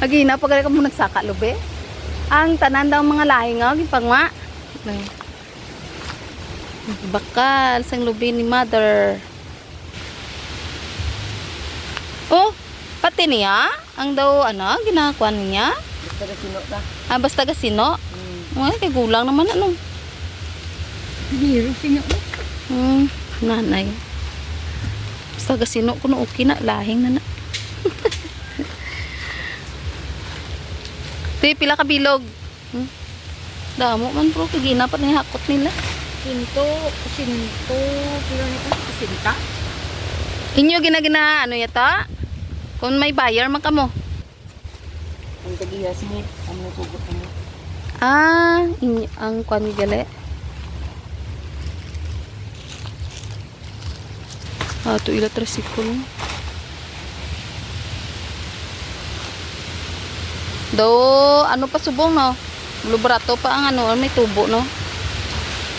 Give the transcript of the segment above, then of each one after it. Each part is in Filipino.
Lagi na pag ka mo nagsaka lube. Ang tanan daw mga lahi nga gipangwa. Bakal sang lube ni mother. Oh, pati niya ang daw ano ginakuan niya. Basta gasino ta. Ah, basta gasino. Ay, kay gulang naman ano. Hiro sinyo. Nanay. Basta gasino kuno okay na lahing na na. Te, pila ka bilog. Damo man bro, kagina pa na hakot nila. Sinto, pila nito, sinta. Inyo ginagina ano yata? Kung may buyer man kamo. Ang tagiya singit, ang nasugot mo. Ah, inyo ang kwan gali. Ah, to ila tricycle. Do, ano pa subong no? Buluburato pa ang ano, may tubo no?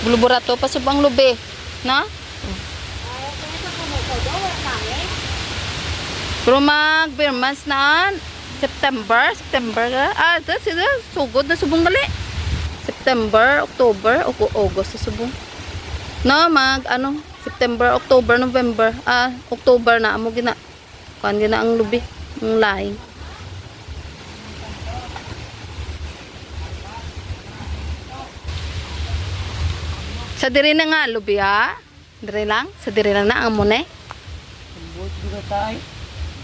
Buluburato pa subang lube, na? Pero mag-bare months na September ka? Ah, ito sila, sugod na subong gali. September, October, August na subong. No, ano, September, October, November. Ah, October na, amo gina. Kuan gina ang lubi, ang laing. Sa diri na nga lubi ha? Diri lang? Sa diri lang na ang mune? Buot dito tayo.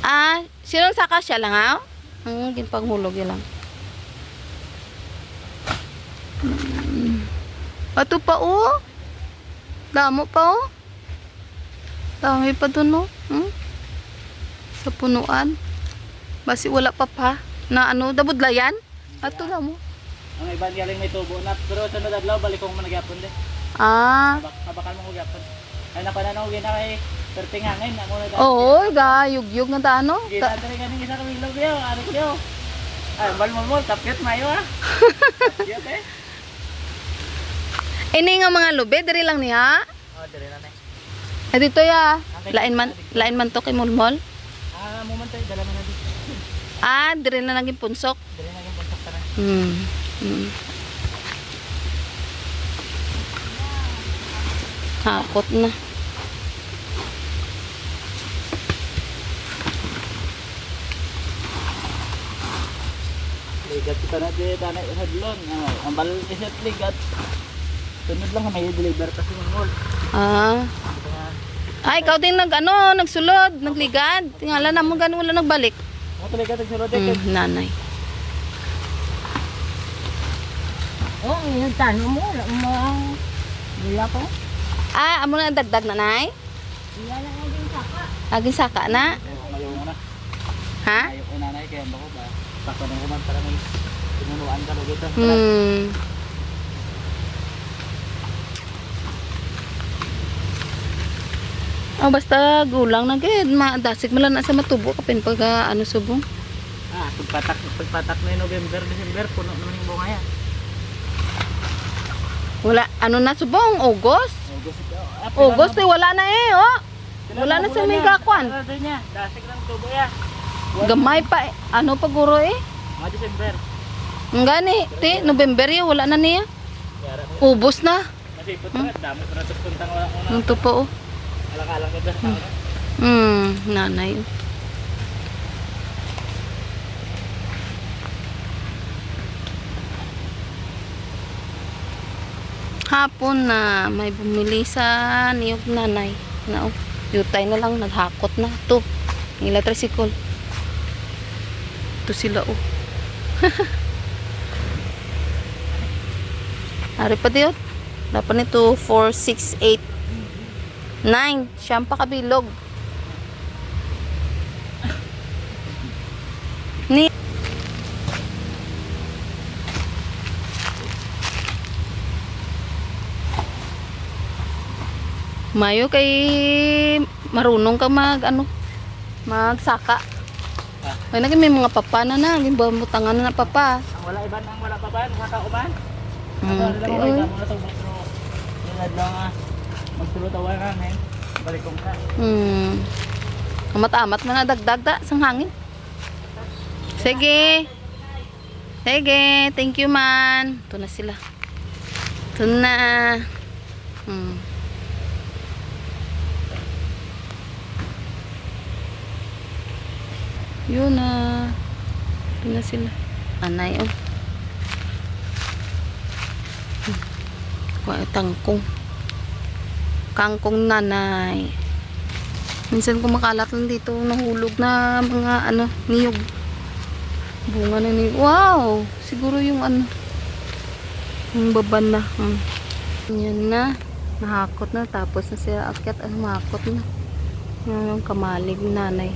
Ah, sino saka siya lang ha? Ang ginpanghulog yun lang. Ato pa oh. Damo pa oh. Dami pa dun oh. Sa punuan. Basi wala pa na ano, dabudlayan. Ato damo. Ang iban galing may tubo na, pero sa nadadlaw balik kong managyapon de. Ah. Habakal mo ko gyapon. Ay napanan ko gina kay perting hangin na muna. Oo, yugyug na ta ano. Gina diri kaning isa ka bilog yo, ari ko. Ay bal mo tapyat mayo ah. Tapyat eh. Ini nga mga lube diri lang niya. Oh, diri na ni. Ay dito ya. Lain man to kay mulmol. Ah, moment ay dala na dito. Ah, diri na naging punsok. Diri na yung puntok ta na. Hakot na. Ligat kita na di tanay hadlon. Ang bal isat ligat. Sunod lang may deliver kasi ng mall. Ah. Ay, ikaw din nagsulod, nagligad. Tingala na mo ganun wala nagbalik. Mo ligat ang sulod Nanay. Oh, yung tanong mo, wala ko. Ah, amo na dagdag na nay? Wala na aging saka. Aging saka na. Ayaw mo na. Ha? Ayaw ko nanay kaya bako ba? Saka na kuman para may pinunuan ka dito. Oh, basta gulang na gid, madasig mo lang na sa matubo kapin pag ano subong. Ah, pagpatak na yung November, December, puno naman yung bunga yan. Wala ano na subong, August. August eh, wala na eh, oh. Wala na sa may gakwan. Dasig lang tubo ya. Gamay pa eh. Ano pa guro eh? Mga December. Ang gani, te, November yun, wala na niya. Ubos na. Masipot na, dami ko na ito puntang wala ko na. Ito pa oh. Alakalang ko dyan. Nanay. Hapon na may bumili sa niyog nanay. Na oh, yutay na lang naghakot na to. Nila tricycle. To sila oh. Ari pa diyo. Dapat nito 4, 6, 8, 9. Siyam pa kabilog. Ni Mayo kay marunong ka magsaka. Ay naging may mga papa na gimbutangan na papa. Ang wala iban, ang wala pa ba? Saka uban? Okay. Magsulot-awa na ngayon. Balik kong ka. Amat-amat mo na dagdag da sang hangin. Sige. Sige, thank you man. Ito na sila. Ito na. Yun na. Ito na sila. Anay oh. Tangkong. Kangkong nanay. Minsan kumakalat lang dito nahulog na mga niyog. Bunga na niyog. Wow! Siguro yung yung baban na. Yan na. Nahakot na. Tapos na sila akyat. Mahakot na. Yan yung kamalig nanay.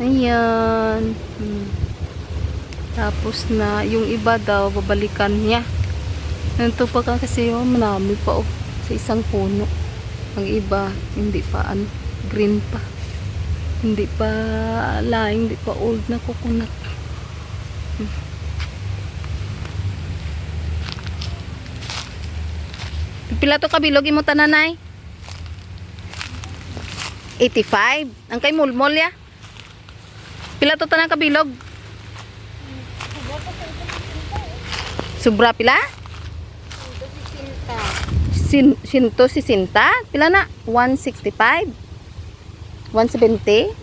Ayan. Tapos na, yung iba daw, babalikan niya. Ito pa kasi manami pa sa isang puno. Ang iba, hindi pa green pa. Hindi pa laing, hindi pa old na coconut. Pila to kabilog mo tananay? 85. Ang kay mulmol ya? Pila to tanang kabilog? Sobra pila? 160. Pila na? 165? 170?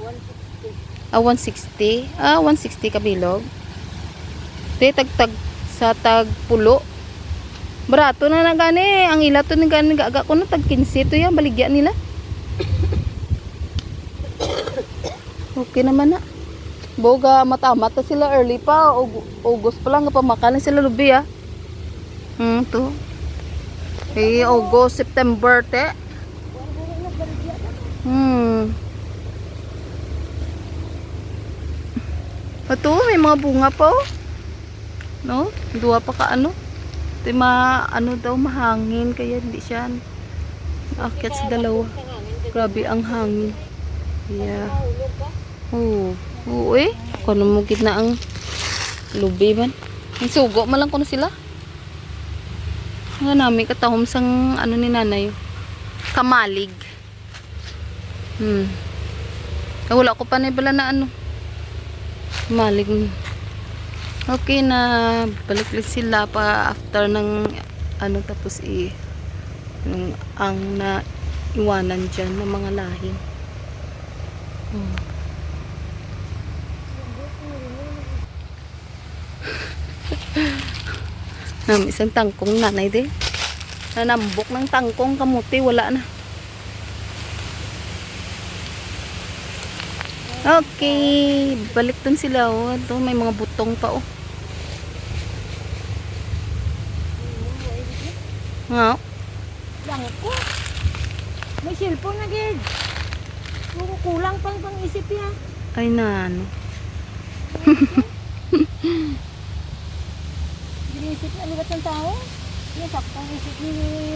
160. 160 kabilog. Tagtag sa tagpulo. Barato na gani. Ang ila to na gani. Gaga ko na tag 15 to yan. Baligyan nila. Okay naman na. Boga mata-mata sila early pa. August pa lang. Pamakalan sila lubi to. August, September te. Ito, may mga bunga pa no? Dua pa ka Ito daw mahangin. Kaya hindi siya akyat sa dalawa. Grabe ang hangin. Yeah. Oo Kung mo gitna ang lubi man. Ang sugo man lang ko na sila. Nga namin katahom sang ni nanay. Kamalig. Wala ko pa na bala na Kamalig. Okay na. Balik lang sila pa after ng tapos ang naiwanan dyan ng mga lahi. Isang tangkong nanay din. Nanambok ng tangkong kamuti. Wala na. Okay. Balik dun sila. Ito, may mga butong pa. Nga. Langko. May cellphone na gid. Kulang pang isip ya. Ay na Ginisip na libat ng tao. Yung saktong isip ni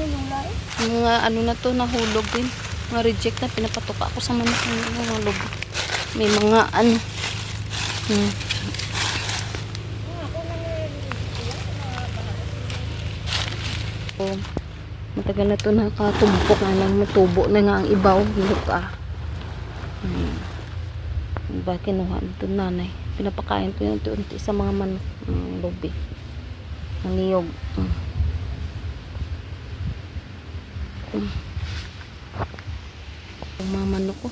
Lola Mga na to, nahulog din. Mga reject na, pinapatuka ako sa manok ng mga lobo. May mga matagal na to nakatumpok na lang, matubo na nga ang ibaw. Look ba kinuha nito nanay. Pinapakain ko yung unti sa mga manok ng lobi. Ang niyog. Ang mga manok ko.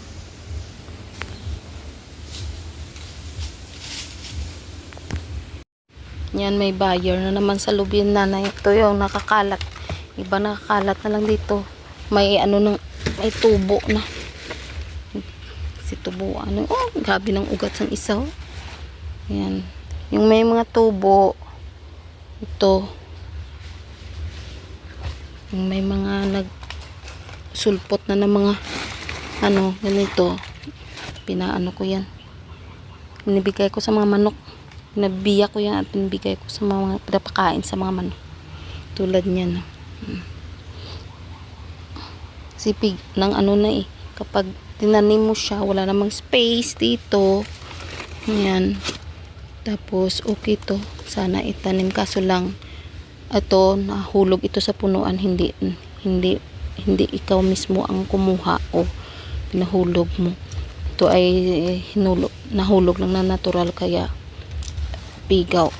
Yan, may buyer na naman sa lobi yung nanay. Ito yung nakakalat. Iba nakakalat na lang dito. May may tubo na. Si tubo grabe ng ugat ng isa. Yan. Yung may mga tubo. Ito. Yung may mga sulpot na ng mga ganito. Pinaano ko yan. Binibigay ko sa mga manok. Nabiya ko yan at binibigay ko sa mga pinapakain sa mga manok. Tulad niyan. Sipig ng kapag tinanim mo siya, wala namang space dito. Ayan. Tapos, okay to. sana itanim, kaso lang ito nahulog ito sa punuan, hindi ikaw mismo ang kumuha o pinahulog mo. Ito ay nahulog lang na natural, kaya pigaw.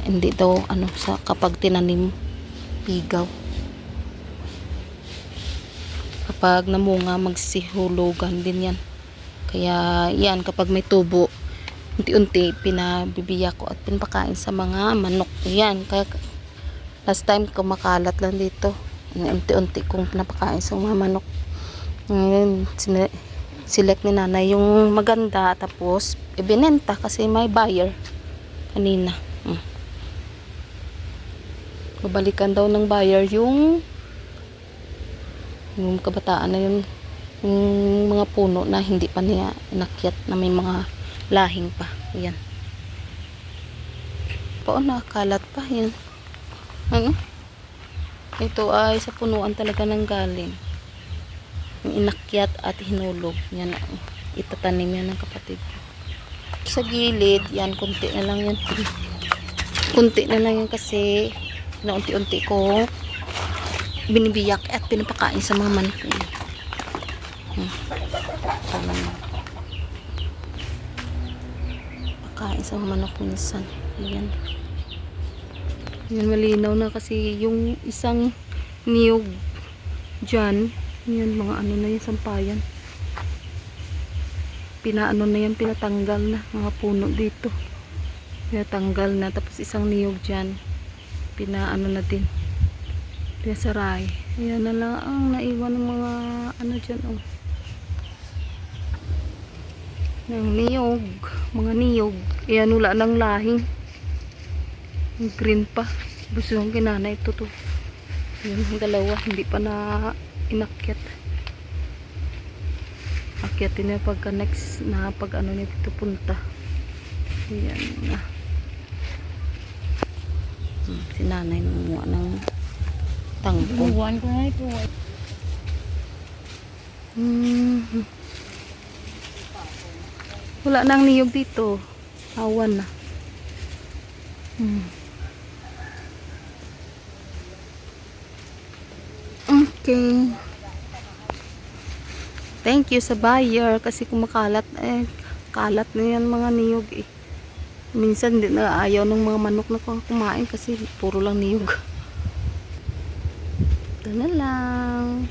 Hindi daw sa kapag tinanim pigaw. Kapag namunga magsihulugan din yan. Kaya yan, kapag may tubo, unti-unti pinabibiyak ko at pinapakain sa mga manok. Yan, kaya last time kumakalat lang dito. Unti-unti kong pinapakain sa mga manok. Ngayon, select ni nanay yung maganda, tapos ibinenta kasi may buyer kanina. Babalikan daw ng buyer yung kabataan na yung mga puno na hindi pa niya inakyat, na may mga lahing pa. Yan. Nakakalat pa. Yan. Ito ay sa punuan talaga ng galing. Yung inakyat at hinulog. Yan. Itatanim yan ng kapatid ko. Sa gilid, yan, kunti na lang yan. Kunti na lang yan kasi na unti-unti ko binibiyak at pinapakain sa mga manok. Pakain sa mga manok minsan. Ayan. Yan, malinaw na kasi yung isang niyog dyan. Yan, mga na yung sampayan. Pinaano na yan, pinatanggal na. Mga puno dito. Pinatanggal na. Tapos isang niyog dyan. Pinaano na din. Pinasaray. Ayan na lang ang naiwan ng mga dyan. Ng niyog. Mga niyog. Ayan, wala ng lahing. Green pa. Gusto yung kinana ito to. Ayan, ang dalawa. Hindi pa na inakyat. Akyatin niya pagka next na pag nito punta. Ayan na. Si nanay numuha ng tangkong. Buwan ko na ito. Wala nang niyog dito. Awan na. Okay. Thank you sa buyer kasi kumakalat kalat na yan mga niyog Minsan hindi na ayaw ng mga manok na kumain kasi puro lang niyog. Ito na lang.